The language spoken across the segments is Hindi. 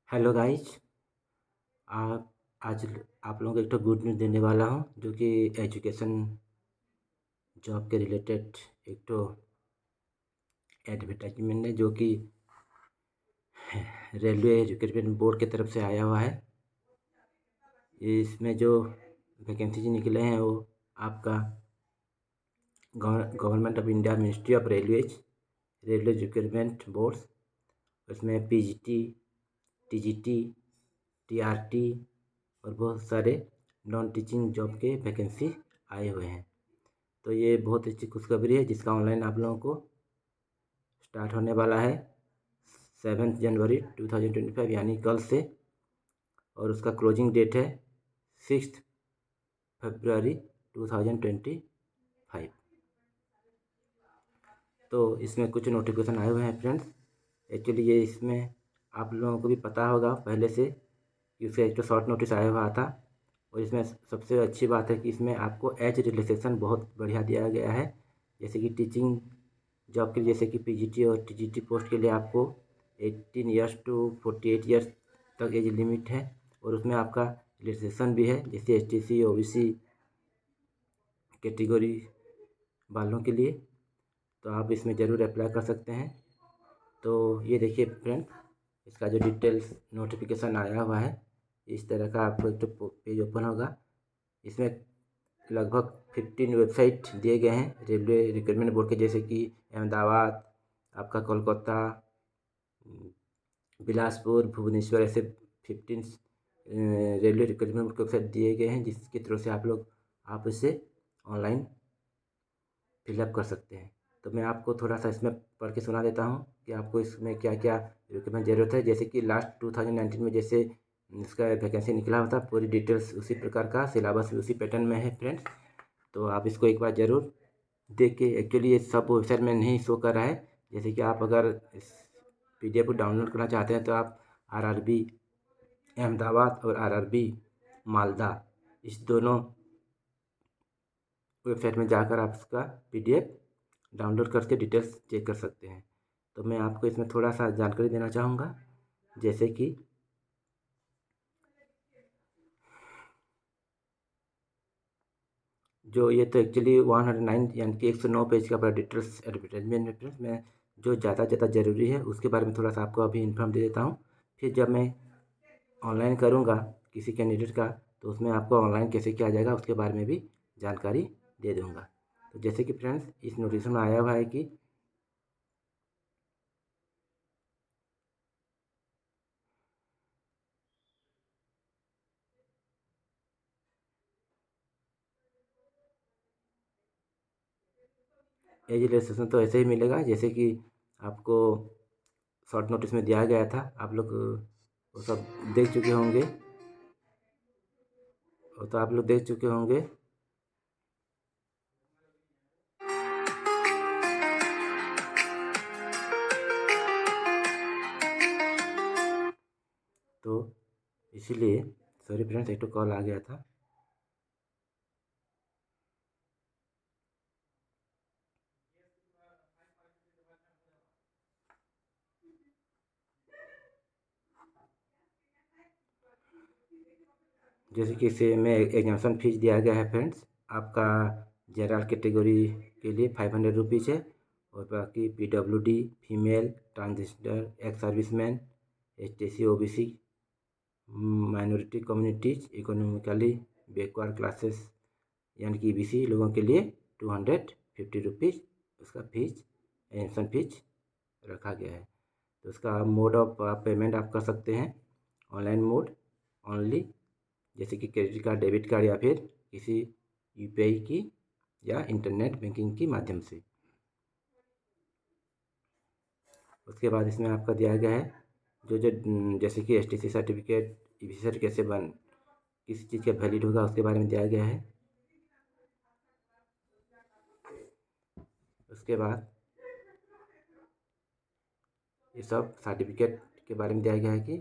Hello guys. आप आज आप लोगों को एक तो गुड न्यूज़ देने वाला हूँ जो कि एजुकेशन जॉब के रिलेटेड एक तो एडवर्टाइजमेंट है जो कि रेलवे रिक्रूटमेंट बोर्ड की तरफ से आया हुआ है। इसमें जो वैकेंसी निकले हैं वो आपका government of India ministry of railway recruitment boards, उसमें पीजीटी, टीजीटी, टीआरटी और बहुत सारे नॉन टीचिंग जॉब के वैकेंसी आए हुए हैं। तो ये बहुत अच्छी खुशखबरी है जिसका ऑनलाइन आप लोगों को स्टार्ट होने वाला है 7 जनवरी 2025 यानी कल से, और उसका क्लोजिंग डेट है 6 फरवरी 2025। तो इसमें कुछ नोटिफिकेशन आए हुए हैं फ्रेंड्स। एक्चुअली ये इसमें आप लोगों को भी पता होगा पहले से कि उसका एक तो शॉर्ट नोटिस आया हुआ था, और इसमें सबसे अच्छी बात है कि इसमें आपको एज रिलैक्सेशन बहुत बढ़िया दिया गया है। जैसे कि टीचिंग जॉब के लिए, जैसे कि पीजीटी और टीजीटी पोस्ट के लिए आपको 18 ईयर्स टू 48 ईयर्स तक एज लिमिट है, और उसमें आपका रिलैक्सेशन भी है जैसे एसटीसी ओबीसी कैटेगरी वालों के लिए। तो आप इसमें ज़रूर अप्लाई कर सकते हैं। तो ये देखिए फ्रेंड, इसका जो डिटेल्स नोटिफिकेशन आया हुआ है इस तरह का आपको एक तो पेज ओपन होगा। इसमें लगभग 15 वेबसाइट दिए गए हैं रेलवे रिक्रूटमेंट बोर्ड के, जैसे कि अहमदाबाद, आपका कोलकाता, बिलासपुर, भुवनेश्वर, ऐसे 15 रेलवे रिक्रूटमेंट बोर्ड के वेबसाइट दिए गए हैं जिसके थ्रू से आप इसे ऑनलाइन फिलअप कर सकते हैं। तो मैं आपको थोड़ा सा इसमें पढ़ के सुना देता हूँ कि आपको इसमें क्या क्या रिक्रूटमेंट ज़रूरत है। जैसे कि लास्ट 2019 में जैसे इसका वैकेंसी निकला हुआ था, पूरी डिटेल्स उसी प्रकार का, सिलेबस भी उसी पैटर्न में है फ्रेंड्स। तो आप इसको एक बार ज़रूर देख के, एक्चुअली ये सब वेबसाइट में नहीं शो कर रहा है। जैसे कि आप अगर इस पीडीएफ को डाउनलोड करना चाहते हैं तो आप आरआरबी अहमदाबाद और आरआरबी मालदा, इस दोनों वेबसाइट में जाकर आप इसका पीडीएफ डाउनलोड करके डिटेल्स चेक कर सकते हैं। तो मैं आपको इसमें थोड़ा सा जानकारी देना चाहूँगा। जैसे कि जो ये तो एक्चुअली 109 यानी कि 109 पेज का पूरा डिटेल्स एडवर्टाइजमेंट है फ्रेंड्स। मैं जो ज़्यादा ज़रूरी है उसके बारे में थोड़ा सा आपको अभी इन्फॉर्म दे देता हूँ। फिर जब मैं ऑनलाइन करूँगा किसी कैंडिडेट का तो उसमें आपको ऑनलाइन कैसे किया जाएगा उसके बारे में भी जानकारी दे दूँगा। तो जैसे कि फ्रेंड्स इस नोटिस में आया हुआ है कि एज रजिस्ट्रेशन तो ऐसे ही मिलेगा जैसे कि आपको शॉर्ट नोटिस में दिया गया था। आप लोग वो सब देख चुके होंगे, वो तो आप लोग देख चुके होंगे। तो इसीलिए सॉरी फ्रेंड्स, एक तो कॉल आ गया था। जैसे कि इसे में एग्जामेशन फीस दिया गया है फ्रेंड्स। आपका जनरल कैटेगरी के लिए 500 रुपीज़ है, और बाकी PWD, female, transgender, ex serviceman, STC, OBC, minority communities, economically backward classes यानी कि ईबीसी लोगों के लिए 250 रुपीज़ उसका फीस, एडमिशन फीस रखा गया है। तो उसका मोड ऑफ पेमेंट आप कर सकते हैं ऑनलाइन मोड ओनली, जैसे कि क्रेडिट कार्ड, डेबिट कार्ड, या फिर किसी यूपीआई की या इंटरनेट बैंकिंग के माध्यम से। उसके बाद इसमें आपका दिया गया है जो जो जैसे कि एसटीसी सर्टिफिकेट, ईबीसी सर्टिफिकेट कैसे बन किस चीज़ का वैलिड होगा उसके बारे में दिया गया है। उसके बाद ये सब सर्टिफिकेट के बारे में दिया गया है कि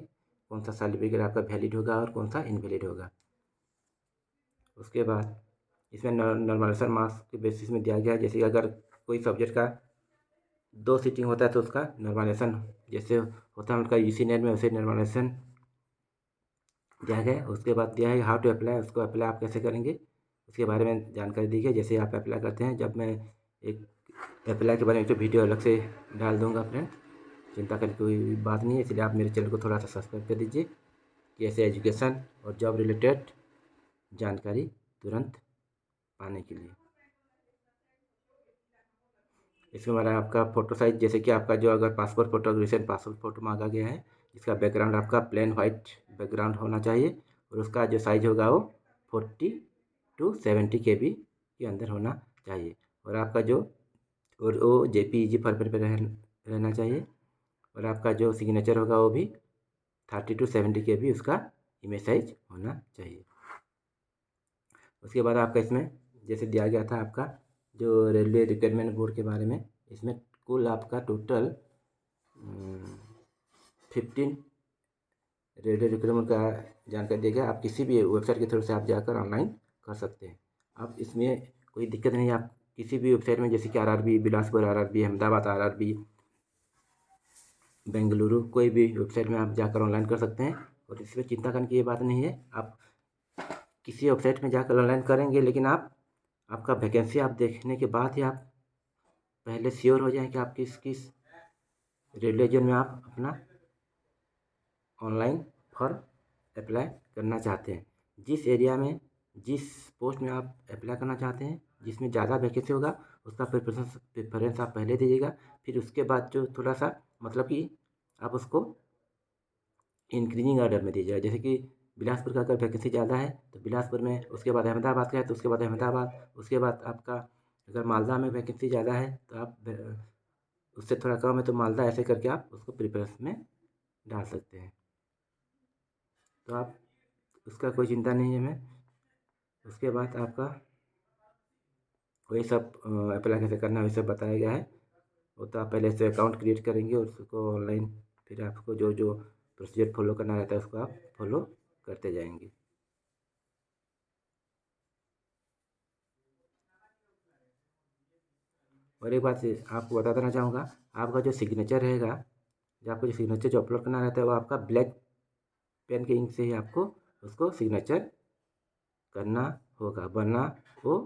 कौन सा सर्टिफिकेट आपका वैलिड होगा और कौन सा इनवैलिड होगा। उसके बाद इसमें नॉर्मलाइजेशन मार्क्स के बेसिस में दिया गया है। जैसे कि अगर कोई सब्जेक्ट का 2 सीटिंग होता है तो उसका नॉर्मलाइजेशन जैसे होता है उनका यूसी नेट में, वैसे नॉर्मलाइजेशन दिया गया है। उसके बाद दिया है हाउ टू अप्लाई, उसको अप्लाई आप कैसे करेंगे उसके बारे में जानकारी दी गई है। जैसे आप अप्लाई करते हैं, जब मैं एक अप्लाई के बारे में तो वीडियो अलग से डाल दूंगा फ्रेंड, चिंता करने की कोई बात नहीं है। इसलिए आप मेरे चैनल को थोड़ा सा सब्सक्राइब कर दीजिए कि ऐसे एजुकेशन और जॉब रिलेटेड जानकारी तुरंत पाने के लिए। इसमें हमारा आपका फ़ोटो साइज़, जैसे कि आपका जो अगर passport photo recent passport photo मांगा गया है, इसका बैकग्राउंड आपका प्लेन वाइट बैकग्राउंड होना चाहिए और उसका जो साइज़ होगा वो 40 to 70 KB के अंदर होना चाहिए। और आपका जो और वो JPEG फॉर्मेट पर रहना चाहिए। और आपका जो सिग्नेचर होगा वो भी 30 to 70 KB उसका इमेज साइज होना चाहिए। उसके बाद आपका इसमें जैसे दिया गया था आपका जो रेलवे रिक्वायरमेंट बोर्ड के बारे में, इसमें कुल आपका टोटल 15 रेलवे रिक्वायरमेंट का जानकारी दिया गया। आप किसी भी वेबसाइट के थ्रू से आप जाकर ऑनलाइन कर सकते हैं। आप इसमें कोई दिक्कत नहीं है, आप किसी भी वेबसाइट में जैसे कि RRB Bilaspur, RRB Ahmedabad, RRB Bengaluru, कोई भी वेबसाइट में आप जाकर ऑनलाइन कर सकते हैं। और इसमें चिंता करने की ये बात नहीं है। आप किसी वेबसाइट में जाकर ऑनलाइन करेंगे, लेकिन आपका वैकेंसी आप देखने के बाद ही आप पहले श्योर हो जाएं कि आप किस किस रेलवे जोन में आप अपना ऑनलाइन फॉर्म अप्लाई करना चाहते हैं। जिस एरिया में जिस पोस्ट में आप अप्लाई करना चाहते हैं, जिसमें ज़्यादा वैकेंसी होगा उसका प्रेफरेंस आप पहले दीजिएगा। फिर उसके बाद जो थोड़ा सा मतलब कि आप उसको इंक्रीजिंग ऑर्डर में दीजिएगा। जैसे कि बिलासपुर का अगर वैकेंसी ज़्यादा है तो बिलासपुर में, उसके बाद अहमदाबाद का है तो उसके बाद अहमदाबाद, उसके बाद आपका अगर मालदा में वैकेंसी ज़्यादा है तो आप उससे थोड़ा कम है तो मालदा, ऐसे करके आप उसको प्रिफरेंस में डाल सकते हैं। तो आप उसका कोई चिंता नहीं है हमें। उसके बाद आपका वही सब अप्लाई कैसे करना है वही सब बताया गया है। वो तो आप पहले से अकाउंट क्रिएट करेंगे और उसको ऑनलाइन फिर आपको जो जो प्रोसीजर फॉलो करना रहता है उसको आप फॉलो करते जाएंगे। और एक बात आपको बता देना चाहूँगा, आपका जो सिग्नेचर रहेगा, जो सिग्नेचर जो अपलोड करना रहता है वो आपका ब्लैक पेन के इंक से ही आपको उसको सिग्नेचर करना होगा, वरना वो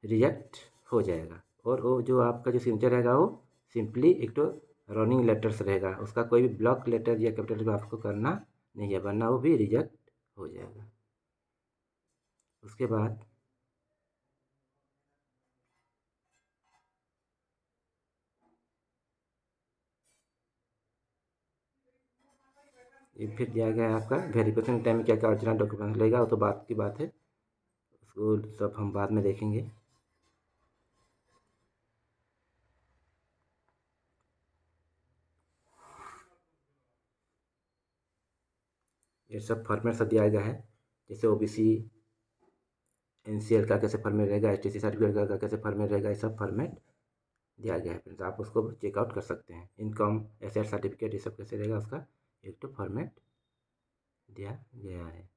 रिजेक्ट हो जाएगा। और वो जो आपका जो सिग्नेचर रहेगा वो सिंपली एक तो रनिंग लेटर्स रहेगा, उसका कोई भी ब्लॉक लेटर या कैपिटल में आपको करना नहीं है, वरना वो भी रिजेक्ट हो जाएगा। उसके बाद ये फिर दिया गया है आपका वेरिफिकेशन टाइम में क्या क्या ओरिजिनल डॉक्यूमेंट लगेगा, वो तो बात की बात है, उसको सब हम बाद में देखेंगे। ये सब फॉर्मेट सब दिया गया है। जैसे OBC NCL का कैसे फॉर्मेट रहेगा, STC सर्टिफिकेट का कैसे फॉर्मेट रहेगा, ये सब फॉर्मेट दिया गया है फ्रेंड्स। आप उसको चेकआउट कर सकते हैं। इनकम एसेट सर्टिफिकेट ये सब कैसे रहेगा उसका एक तो फॉर्मेट दिया गया है।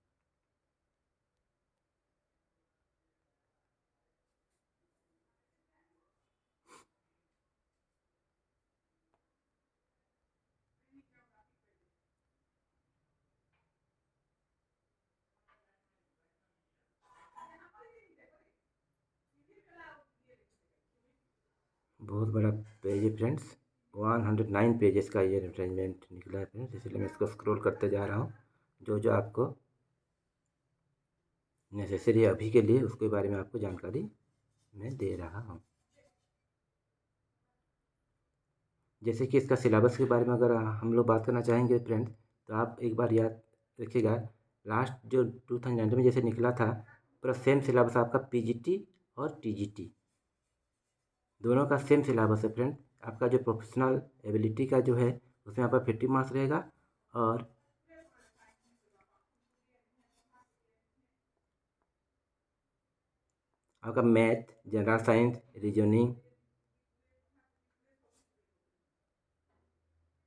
बहुत बड़ा पेज है फ्रेंड्स, 109 पेजेस का ये अरेंजमेंट निकला है फ्रेंड्स, इसलिए मैं इसको स्क्रॉल करते जा रहा हूँ। जो जो आपको नेसेसरी है अभी के लिए उसके बारे में आपको जानकारी मैं दे रहा हूँ। जैसे कि इसका सिलेबस के बारे में अगर हम लोग बात करना चाहेंगे फ्रेंड्स, तो आप एक बार याद रखिएगा, लास्ट जो 2019 में जैसे निकला था पूरा सेम सिलेबस आपका PGT और TGT दोनों का सेम सिलेबस है फ्रेंड। आपका जो प्रोफेशनल एबिलिटी का जो है उसमें आपका 50 मार्क्स रहेगा, और आपका math, general science, reasoning,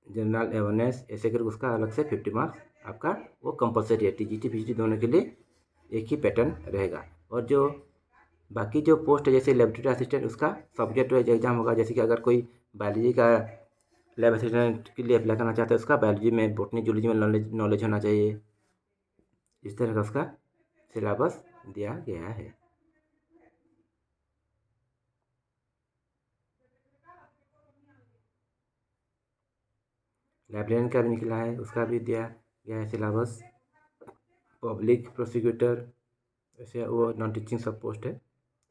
general awareness, ऐसे करके उसका अलग से 50 मार्क्स आपका वो कंपलसरी है। TGT PGT दोनों के लिए एक ही पैटर्न रहेगा। और जो बाकी जो पोस्ट है जैसे लेबोरेटरी असिस्टेंट, उसका सब्जेक्ट वाइज एग्जाम होगा। जैसे कि अगर कोई बायोलॉजी का लैब असिस्टेंट के लिए अप्लाई करना चाहते हैं उसका बायोलॉजी में, बॉटनी, जूलॉजी में नॉलेज होना चाहिए। इस तरह का उसका सिलेबस दिया गया है। लाइब्रेरियन का भी निकला है, उसका भी दिया गया है सिलेबस। पब्लिक प्रोसिक्यूटर, ऐसे वो नॉन टीचिंग सब पोस्ट है,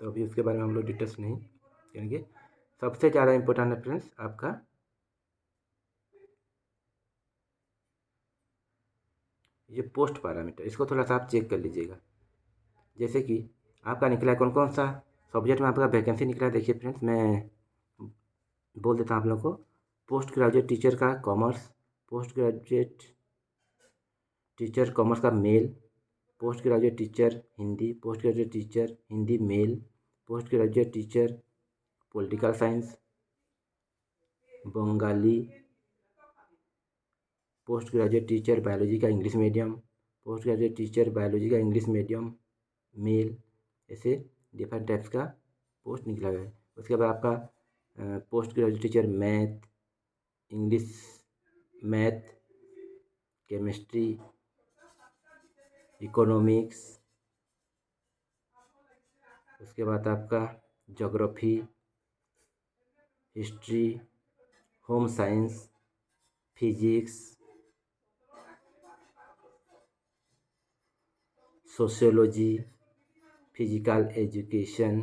तो अभी उसके बारे में हम लोग डिटेल्स नहीं करेंगे। सबसे ज़्यादा इम्पोर्टेंट है फ्रेंड्स आपका ये पोस्ट पैरामीटर, इसको थोड़ा सा आप चेक कर लीजिएगा। जैसे कि आपका निकला है कौन कौन सा सब्जेक्ट में आपका वैकेंसी निकला है। देखिए फ्रेंड्स, मैं बोल देता हूँ आप लोगों को। पोस्ट ग्रेजुएट टीचर का commerce, post graduate teacher commerce का male, post graduate teacher Hindi, post graduate teacher Hindi male, post graduate teacher political science Bengali, post graduate teacher biology का English medium, post graduate teacher biology का इंग्लिश मीडियम मेल, ऐसे डिफरेंट टाइप्स का पोस्ट निकला है। उसके बाद आपका post graduate teacher math, English, math, chemistry, economics. उसके बाद आपका geography, history, home science, physics, sociology, physical education,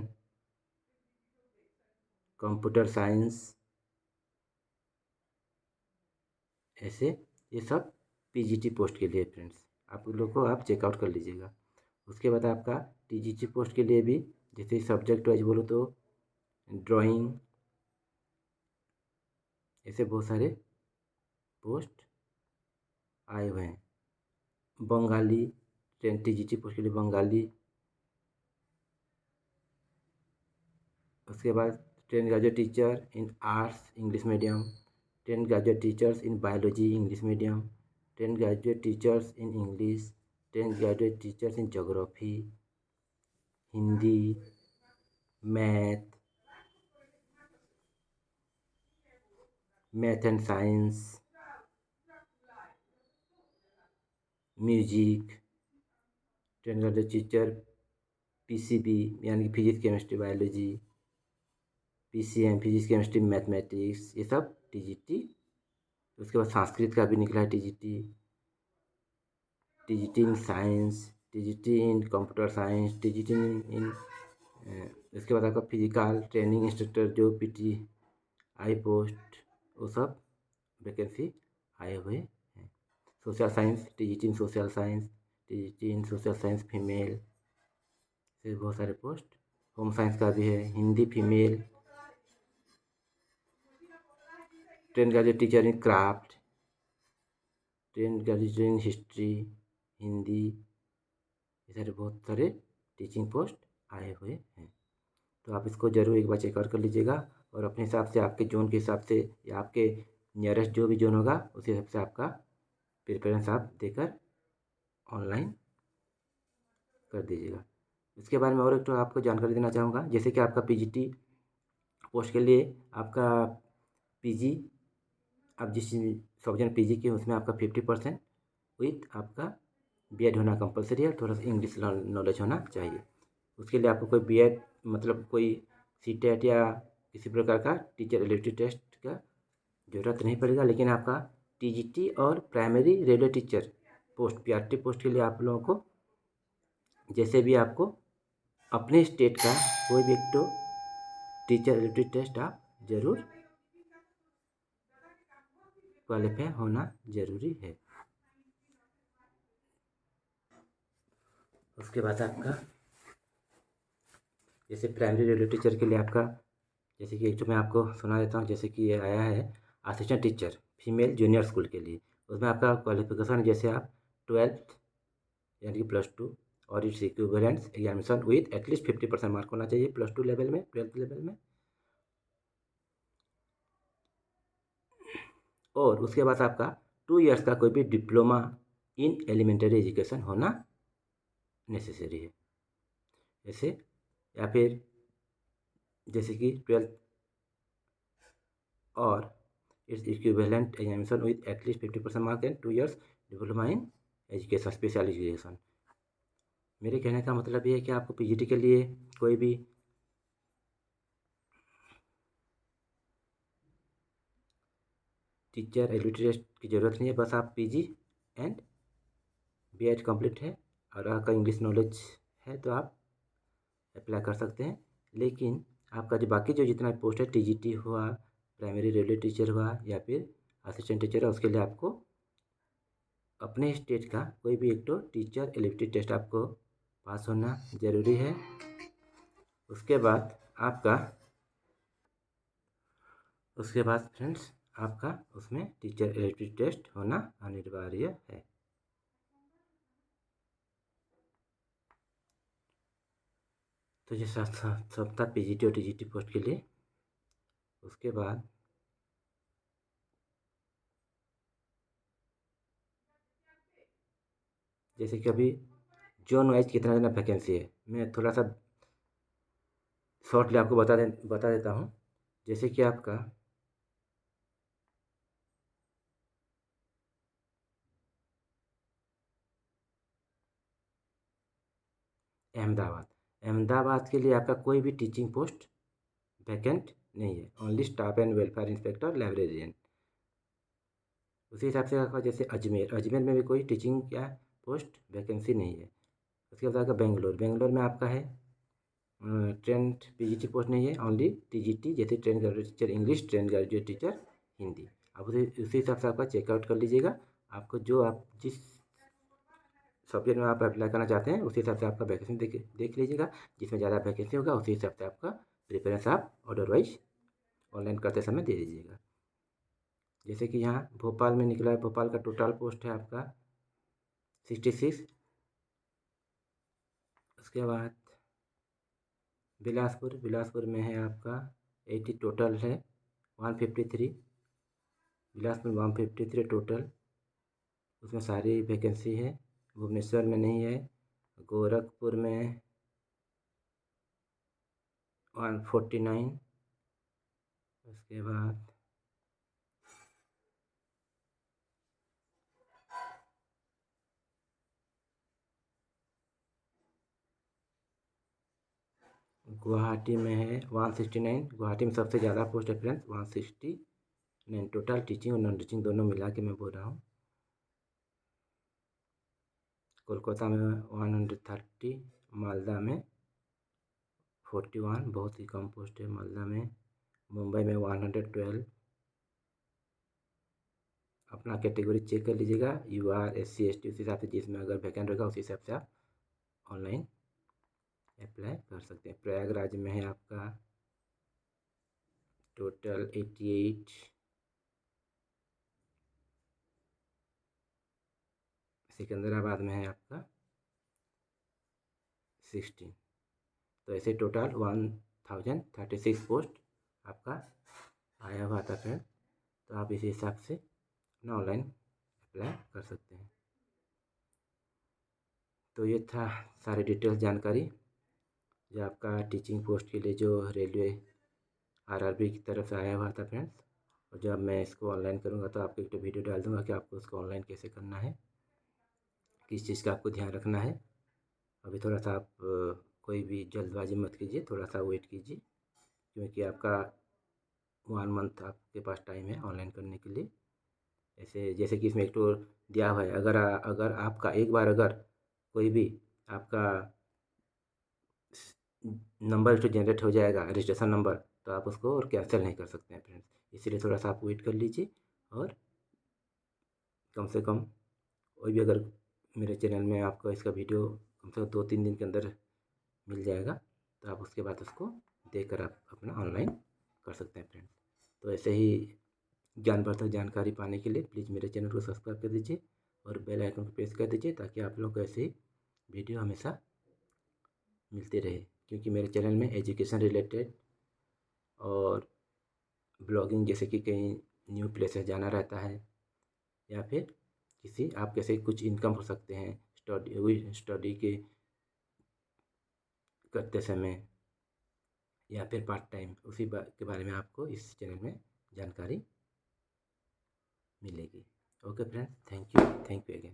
computer science, ऐसे ये सब पीजीटी पोस्ट के लिए फ्रेंड्स, आप लोग को आप चेकआउट कर लीजिएगा। उसके बाद आपका टीजीटी पोस्ट के लिए भी जैसे सब्जेक्ट वाइज बोलो तो ड्राइंग, ऐसे बहुत सारे पोस्ट आए हुए हैं। बंगाली, टीजीटी पोस्ट के लिए बंगाली। उसके बाद 10 graduate teacher in arts English medium, 10 graduate teachers in biology English medium, 10 graduate teachers in English, 10 graduate teachers in geography, Hindi, math, math and science, music, 10 graduate teacher PCB यानी कि physics chemistry biology, PCM physics chemistry mathematics, ये सब टीजीटी। उसके बाद संस्कृत का भी निकला है TGT, TGT in science, TGT in computer science, TGT in इसके बाद आपका फिजिकल ट्रेनिंग इंस्ट्रक्टर जो पीटी आई पोस्ट, वो सब वैकेंसी आए हुए हैं। Social science, TGT in social science, TGT in social science female, से बहुत सारे पोस्ट। होम साइंस का भी है, Hindi female, 10 graduate teacher in craft, 10 graduate in history Hindi, ये सारे बहुत सारे टीचिंग पोस्ट आए हुए हैं। तो आप इसको ज़रूर एक बार चेकआउट कर लीजिएगा और अपने हिसाब से आपके जोन के हिसाब से या आपके नियरेस्ट जो भी जोन होगा उसी हिसाब से आपका प्रिफरेंस आप देकर ऑनलाइन कर दीजिएगा। इसके बारे में और एक तो आपको जानकारी देना चाहूँगा, जैसे कि आपका पीजीटी पोस्ट के लिए आपका पीजी, आप जिस सब्जेक्ट पीजी की उसमें आपका 50% विथ आपका बीएड होना कंपलसरी है, थोड़ा सा इंग्लिश नॉलेज होना चाहिए। उसके लिए आपको कोई बीएड मतलब कोई सीटेट या किसी प्रकार का टीचर रिलेटेड टेस्ट का ज़रूरत नहीं पड़ेगा, लेकिन आपका टीजीटी और primary railway teacher post PRT post के लिए आप लोगों को जैसे भी आपको अपने स्टेट का कोई भी एक तो टीचर रिलेटेड टेस्ट आप ज़रूर क्वालिफाई होना ज़रूरी है। उसके बाद आपका जैसे प्राइमरी रेलवे टीचर के लिए आपका जैसे कि एक तो मैं आपको सुना देता हूँ, जैसे कि ये आया है assistant teacher female junior school के लिए। उसमें आपका क्वालिफिकेशन जैसे आप 12th यानी कि +2 और it's equivalent examination with at least 50% mark होना चाहिए +2 लेवल में, 12th लेवल में। और उसके बाद आपका 2 इयर्स का कोई भी डिप्लोमा इन एलिमेंट्री एजुकेशन होना नेसेसरी है। जैसे या फिर जैसे कि 12th और it's equivalent examination with at least 50% mark and 2 years diploma in education specialisation. मेरे कहने का मतलब ये है कि आपको पीजीटी के लिए कोई भी टीचर एलिजिबिलिटी टेस्ट की ज़रूरत नहीं है। बस आप पीजी एंड बीएड कंप्लीट है और आपका इंग्लिश नॉलेज है तो आप अप्लाई कर सकते हैं। लेकिन आपका जो बाकी जो जितना पोस्ट है टीजीटी हुआ, प्राइमरी रेलवे टीचर हुआ या फिर असिस्टेंट टीचर है, उसके लिए आपको अपने स्टेट का कोई भी एक तो टीचर एलिजिबिलिटी टेस्ट आपको पास होना ज़रूरी है। उसके बाद आपका फ्रेंड्स आपका उसमें टीचर एलिजिबिलिटी टेस्ट होना अनिवार्य है। तो ये सब था पीजीटी और टीजीटी पोस्ट के लिए। उसके बाद जैसे कि अभी जोन वाइज कितना कितना वैकेंसी है, मैं थोड़ा सा शॉर्टली आपको बता देता हूँ। जैसे कि आपका अहमदाबाद के लिए आपका कोई भी टीचिंग पोस्ट वैकेंट नहीं है, only staff and welfare inspector librarian. उसी हिसाब से आपका जैसे अजमेर में भी कोई टीचिंग क्या पोस्ट वैकेंसी नहीं है। उसके बाद आपका बेंगलोर में आपका है ट्रेंड पीजीटी पोस्ट नहीं है, ओनली टीजीटी जैसे train graduate teacher English, train graduate teacher Hindi. आप उसी हिसाब से आपका चेकआउट कर लीजिएगा। आपको जो आप जिस सब्जेक्ट में आप अप्लाई करना चाहते हैं उसी हिसाब से आपका वैकेंसी देख लीजिएगा। जिसमें ज़्यादा वैकेंसी होगा उसी हिसाब से आपका प्रेफरेंस आप अदरवाइज ऑनलाइन करते समय दे दीजिएगा। जैसे कि यहाँ भोपाल में निकला है, भोपाल का टोटल पोस्ट है आपका 66। उसके बाद बिलासपुर में है आपका 80 टोटल है, 153 बिलासपुर 153 टोटल, उसमें सारी वैकेंसी है। भुवनेश्वर में नहीं है, गोरखपुर में 149। उसके बाद गुवाहाटी में है 169। गुवाहाटी में सबसे ज़्यादा पोस्ट है फ्रेंड्स, 169 टोटल टीचिंग और नॉन टीचिंग दोनों मिला के मैं बोल रहा हूँ। कोलकाता में 130, मालदा में 41, बहुत ही कम पोस्ट है मालदा में। मुंबई में 112। अपना कैटेगरी चेक कर लीजिएगा, UR SC ST उस हिसाब से जिसमें अगर वैकेंट होगा उसी हिसाब से आप ऑनलाइन अप्लाई कर सकते हैं। प्रयागराज में है आपका टोटल 88। सिकंदराबाद में है आपका 16। तो ऐसे टोटल 1036 पोस्ट आपका आया हुआ था फ्रेंड। तो आप इसी हिसाब से अपना ऑनलाइन अप्लाई कर सकते हैं। तो ये था सारी डिटेल्स जानकारी जो आपका टीचिंग पोस्ट के लिए जो रेलवे RRB की तरफ से आया हुआ था फ्रेंड्स। और जब मैं इसको ऑनलाइन करूँगा तो आपको एक तो वीडियो डाल दूँगा कि आपको उसको ऑनलाइन कैसे करना है, किस चीज़ का आपको ध्यान रखना है। अभी थोड़ा सा आप कोई भी जल्दबाजी मत कीजिए, थोड़ा सा वेट कीजिए, क्योंकि आपका 1 मंथ आपके पास टाइम है ऑनलाइन करने के लिए। ऐसे जैसे कि इसमें एक तो दिया हुआ है, अगर आपका एक बार अगर कोई भी आपका नंबर तो जनरेट हो जाएगा रजिस्ट्रेशन नंबर, तो आप उसको और कैंसिल नहीं कर सकते हैं फ्रेंड्स। इसलिए थोड़ा सा आप वेट कर लीजिए और कम से कम कोई भी अगर मेरे चैनल में आपको इसका वीडियो कम से कम 2-3 दिन के अंदर मिल जाएगा, तो आप उसके बाद उसको देखकर आप अपना ऑनलाइन कर सकते हैं फ्रेंड्स। तो ऐसे ही ज्ञानवर्धक जानकारी पाने के लिए प्लीज़ मेरे चैनल को सब्सक्राइब कर दीजिए और बेल आइकन को प्रेस कर दीजिए, ताकि आप लोग को ऐसे ही वीडियो हमेशा मिलते रहे। क्योंकि मेरे चैनल में एजुकेशन रिलेटेड और ब्लॉगिंग जैसे कि कहीं न्यू प्लेसेस जाना रहता है, या फिर किसी आप कैसे कुछ इनकम हो सकते हैं स्टडी के करते समय, या फिर पार्ट टाइम, उसी के बारे में आपको इस चैनल में जानकारी मिलेगी। Okay friends, thank you again.